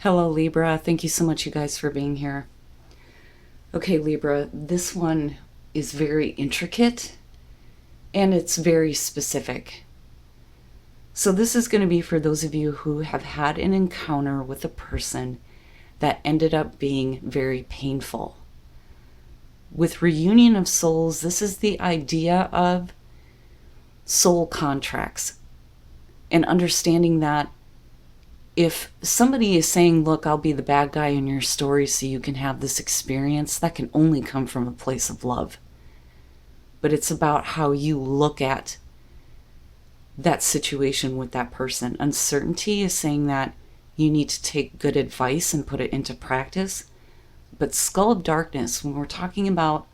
Hello, Libra. Thank you so much, you guys, for being here. Okay, Libra, this one is very intricate and it's very specific. So this is going to be for those of you who have had an encounter with a person that ended up being very painful. With reunion of souls, this is the idea of soul contracts and understanding that if somebody is saying, look, I'll be the bad guy in your story so you can have this experience, that can only come from a place of love. But it's about how you look at that situation with that person. Uncertainty is saying that you need to take good advice and put it into practice. But Skull of Darkness, when we're talking about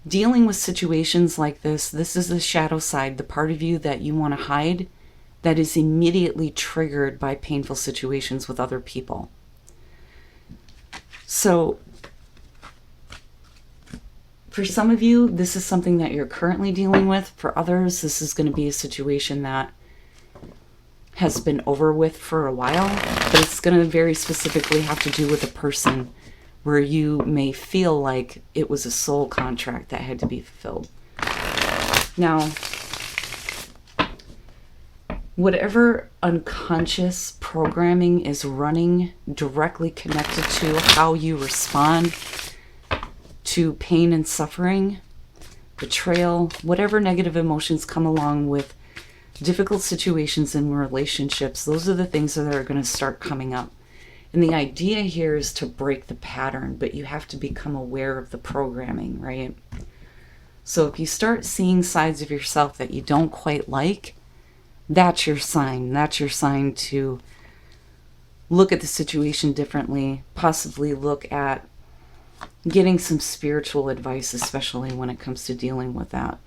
dealing with situations like this is the shadow side, the part of you that you want to hide, that is immediately triggered by painful situations with other people. So for some of you, this is something that you're currently dealing with. For others, this is going to be a situation that has been over with for a while, but it's going to very specifically have to do with a person where you may feel like it was a soul contract that had to be fulfilled. Now, whatever unconscious programming is running directly connected to how you respond to pain and suffering, betrayal, whatever negative emotions come along with difficult situations in relationships, those are the things that are going to start coming up. And the idea here is to break the pattern, but you have to become aware of the programming, right? So if you start seeing sides of yourself that you don't quite like, that's your sign. That's your sign to look at the situation differently, possibly look at getting some spiritual advice, especially when it comes to dealing with that.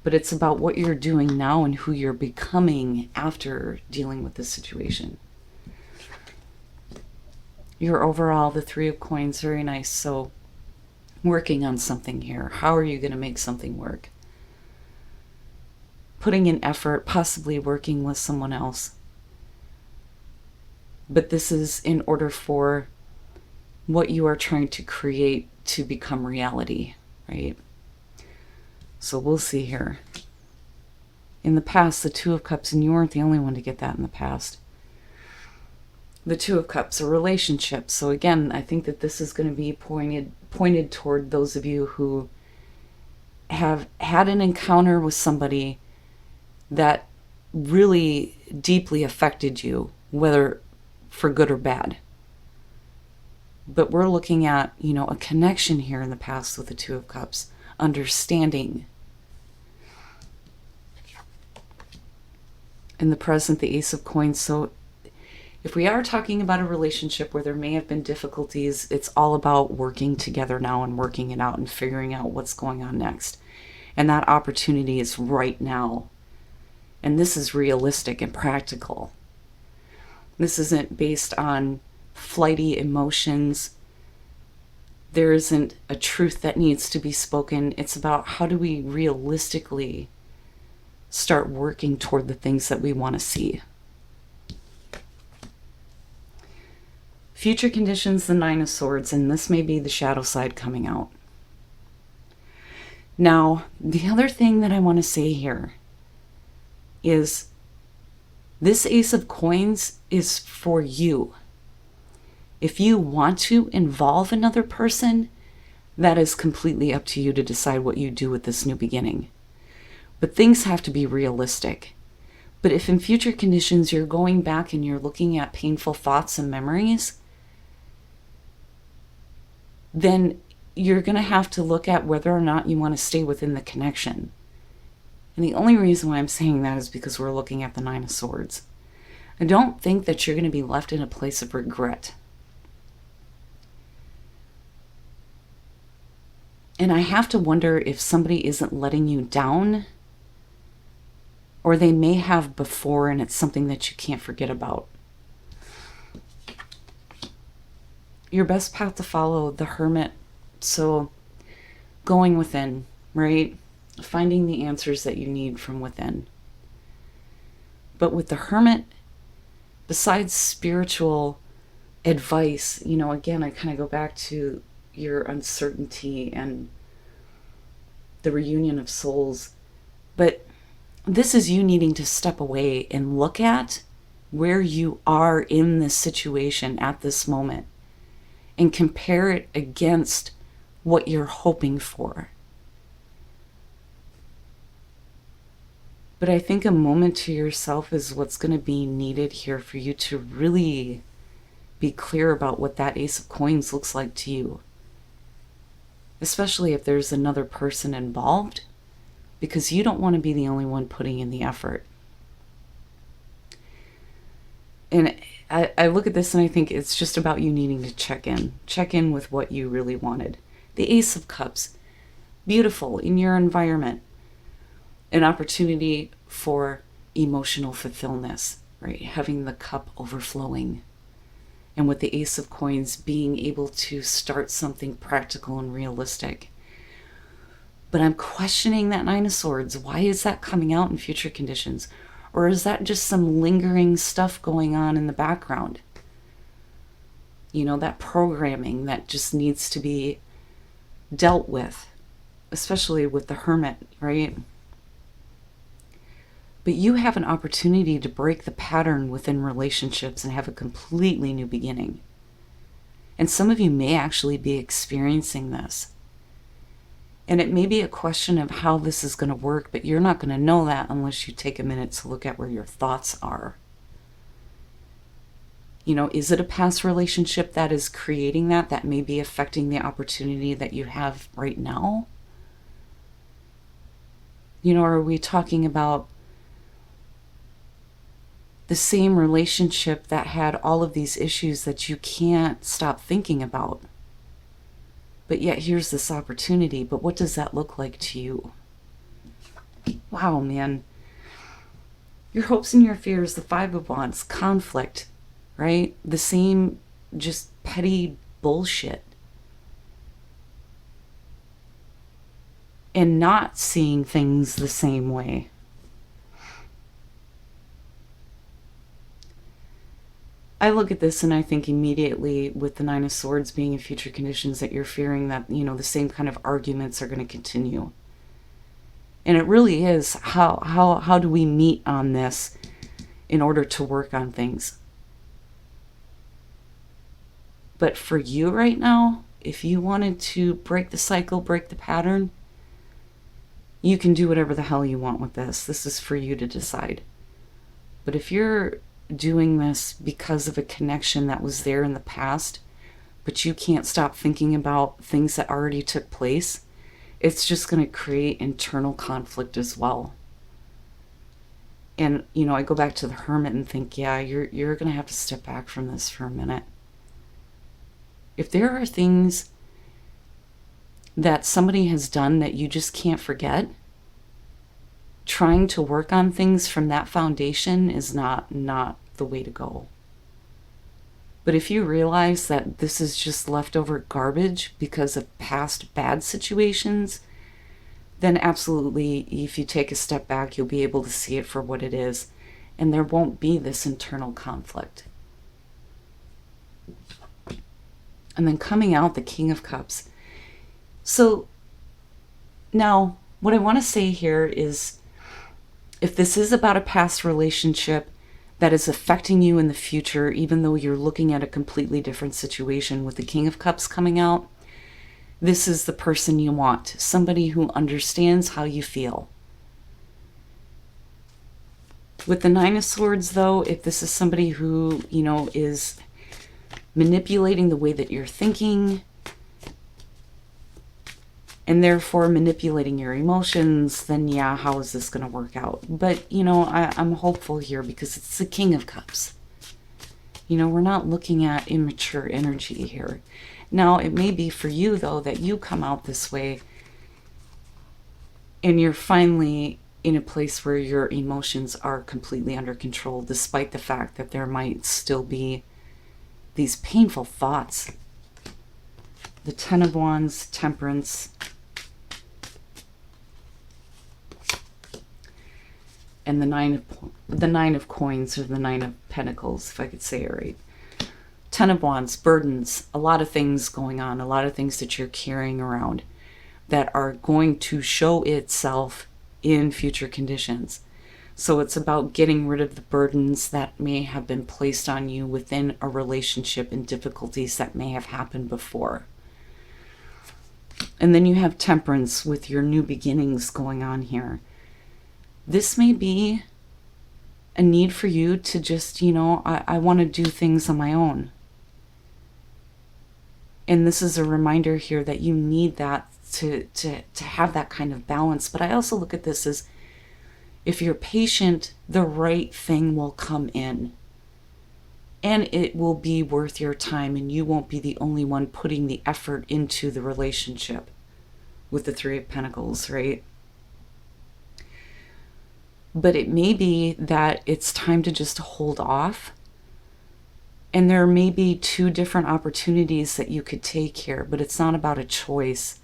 But it's about what you're doing now and who you're becoming after dealing with this situation. Your overall, the Three of Coins, very nice. So working on something here. How are you going to make something work? Putting in effort, possibly working with someone else. But this is in order for what you are trying to create to become reality, right? So we'll see here. In the past, the Two of Cups, and you weren't the only one to get that in the past. The Two of Cups, a relationship. So again, I think that this is going to be pointed toward those of you who have had an encounter with somebody that really deeply affected you, whether for good or bad. But we're looking at, a connection here in the past with the Two of Cups, understanding. In the present, the Ace of Coins. So if we are talking about a relationship where there may have been difficulties, it's all about working together now and working it out and figuring out what's going on next. And that opportunity is right now. And this is realistic and practical. This isn't based on flighty emotions. There isn't a truth that needs to be spoken. It's about how do we realistically start working toward the things that we want to see. Future conditions, the Nine of Swords, and this may be the shadow side coming out. Now, the other thing that I want to say here is this Ace of Coins is for you. If you want to involve another person, that is completely up to you to decide what you do with this new beginning. But things have to be realistic. But if in future conditions you're going back and you're looking at painful thoughts and memories, then you're going to have to look at whether or not you want to stay within the connection. And the only reason why I'm saying that is because we're looking at the Nine of Swords. I don't think that you're going to be left in a place of regret. And I have to wonder if somebody isn't letting you down, or they may have before and it's something that you can't forget about. Your best path to follow, the Hermit. So going within, right? Finding the answers that you need from within. But with the Hermit, besides spiritual advice, you know, again, I kind of go back to your uncertainty and the reunion of souls. But this is you needing to step away and look at where you are in this situation at this moment and compare it against what you're hoping for. But I think a moment to yourself is what's going to be needed here for you to really be clear about what that Ace of Coins looks like to you. Especially if there's another person involved, because you don't want to be the only one putting in the effort. And I look at this and I think it's just about you needing to check in with what you really wanted. The Ace of Cups, beautiful in your environment, an opportunity for emotional fulfillment, right? Having the cup overflowing. And with the Ace of Coins, being able to start something practical and realistic. But I'm questioning that Nine of Swords. Why is that coming out in future conditions? Or is that just some lingering stuff going on in the background? You know, that programming that just needs to be dealt with, especially with the Hermit, right? But you have an opportunity to break the pattern within relationships and have a completely new beginning. And some of you may actually be experiencing this. And it may be a question of how this is going to work, but you're not going to know that unless you take a minute to look at where your thoughts are. You know, is it a past relationship that is creating that may be affecting the opportunity that you have right now? You know, are we talking about the same relationship that had all of these issues that you can't stop thinking about? But yet here's this opportunity, but what does that look like to you? Wow, man. Your hopes and your fears, the Five of Wands, conflict, right? The same just petty bullshit. And not seeing things the same way. I look at this and I think immediately with the Nine of Swords being in future conditions that you're fearing that, you know, the same kind of arguments are going to continue. And it really is, how do we meet on this in order to work on things? But for you right now, if you wanted to break the cycle, break the pattern, you can do whatever the hell you want with this. This is for you to decide. But if you're doing this because of a connection that was there in the past, but you can't stop thinking about things that already took place, it's just going to create internal conflict as well. And, you know, I go back to the Hermit and think, yeah, you're going to have to step back from this for a minute. If there are things that somebody has done that you just can't forget, trying to work on things from that foundation is not the way to go. But if you realize that this is just leftover garbage because of past bad situations, then absolutely, if you take a step back, you'll be able to see it for what it is, and there won't be this internal conflict. And then coming out, the King of Cups. So now, what I want to say here is, if this is about a past relationship that is affecting you in the future, even though you're looking at a completely different situation with the King of Cups coming out, this is the person you want. Somebody who understands how you feel. With the Nine of Swords, though, if this is somebody who, you know, is manipulating the way that you're thinking, and therefore manipulating your emotions, then yeah, how is this going to work out? But, you know, I'm hopeful here because it's the King of Cups. You know, we're not looking at immature energy here. Now, it may be for you, though, that you come out this way and you're finally in a place where your emotions are completely under control, despite the fact that there might still be these painful thoughts. The Ten of Wands, Temperance. and the nine of coins, or the nine of pentacles, if I could say it right. 10 of wands, burdens, a lot of things going on, a lot of things that you're carrying around that are going to show itself in future conditions. So it's about getting rid of the burdens that may have been placed on you within a relationship and difficulties that may have happened before. And then you have temperance with your new beginnings going on here. This may be a need for you to just, I want to do things on my own. And this is a reminder here that you need that to have that kind of balance. But I also look at this as, if you're patient, the right thing will come in. And it will be worth your time, and you won't be the only one putting the effort into the relationship with the 3 of Pentacles, right? But it may be that it's time to just hold off. And there may be 2 different opportunities that you could take here, but it's not about a choice.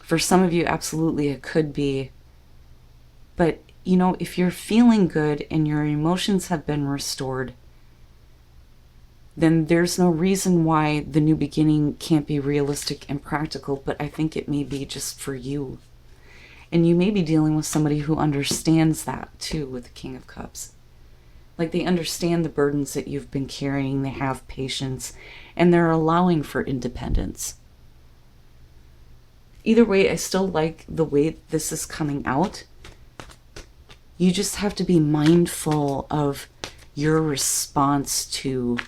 For some of you, absolutely it could be. But, if you're feeling good and your emotions have been restored, then there's no reason why the new beginning can't be realistic and practical, but I think it may be just for you. And you may be dealing with somebody who understands that too, with the King of Cups. Like, they understand the burdens that you've been carrying, they have patience, and they're allowing for independence. Either way, I still like the way this is coming out. You just have to be mindful of your response to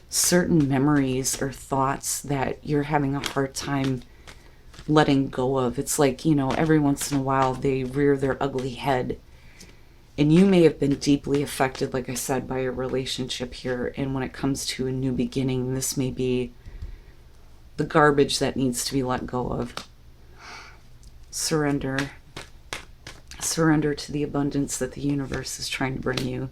certain memories or thoughts that you're having a hard time letting go of. It's like, every once in a while they rear their ugly head. And you may have been deeply affected, like I said, by a relationship here. And when it comes to a new beginning, this may be the garbage that needs to be let go of. Surrender. Surrender to the abundance that the universe is trying to bring you.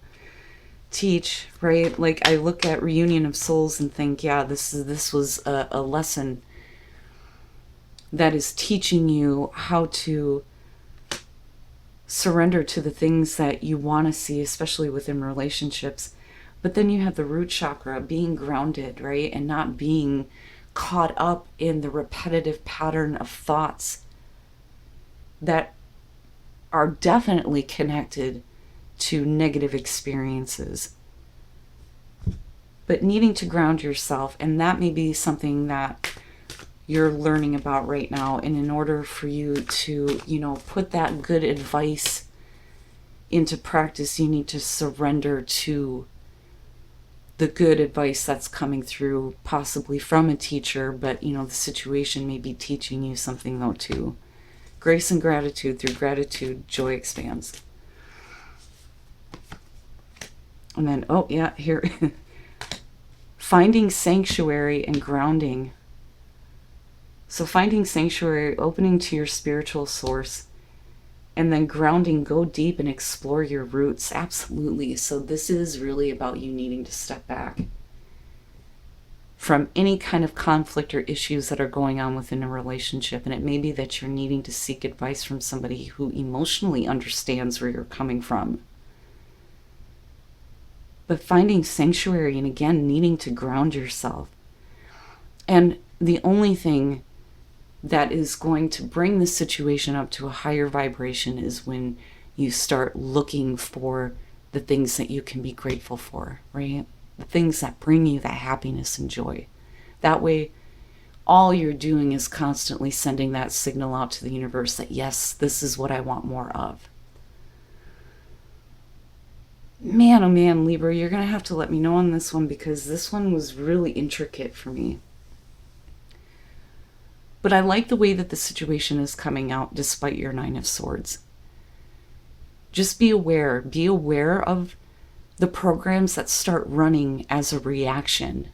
Teach, right? Like, I look at Reunion of Souls and think, yeah, this was a lesson that is teaching you how to surrender to the things that you want to see, especially within relationships. But then you have the root chakra, being grounded, right? And not being caught up in the repetitive pattern of thoughts that are definitely connected to negative experiences. But needing to ground yourself, and that may be something that you're learning about right now. And in order for you to, put that good advice into practice, you need to surrender to the good advice that's coming through, possibly from a teacher, but, the situation may be teaching you something though too. Grace and gratitude. Through gratitude, joy expands. And then, here. Finding sanctuary and grounding. So finding sanctuary, opening to your spiritual source, and then grounding, go deep and explore your roots. Absolutely. So this is really about you needing to step back from any kind of conflict or issues that are going on within a relationship. And it may be that you're needing to seek advice from somebody who emotionally understands where you're coming from. But finding sanctuary, and again, needing to ground yourself. And the only thing that is going to bring the situation up to a higher vibration is when you start looking for the things that you can be grateful for, right? The things that bring you that happiness and joy. That way, all you're doing is constantly sending that signal out to the universe that, yes, this is what I want more of. Man, oh man, Libra, you're going to have to let me know on this one, because this one was really intricate for me. But I like the way that the situation is coming out despite your 9 of Swords. Just be aware. Be aware of the programs that start running as a reaction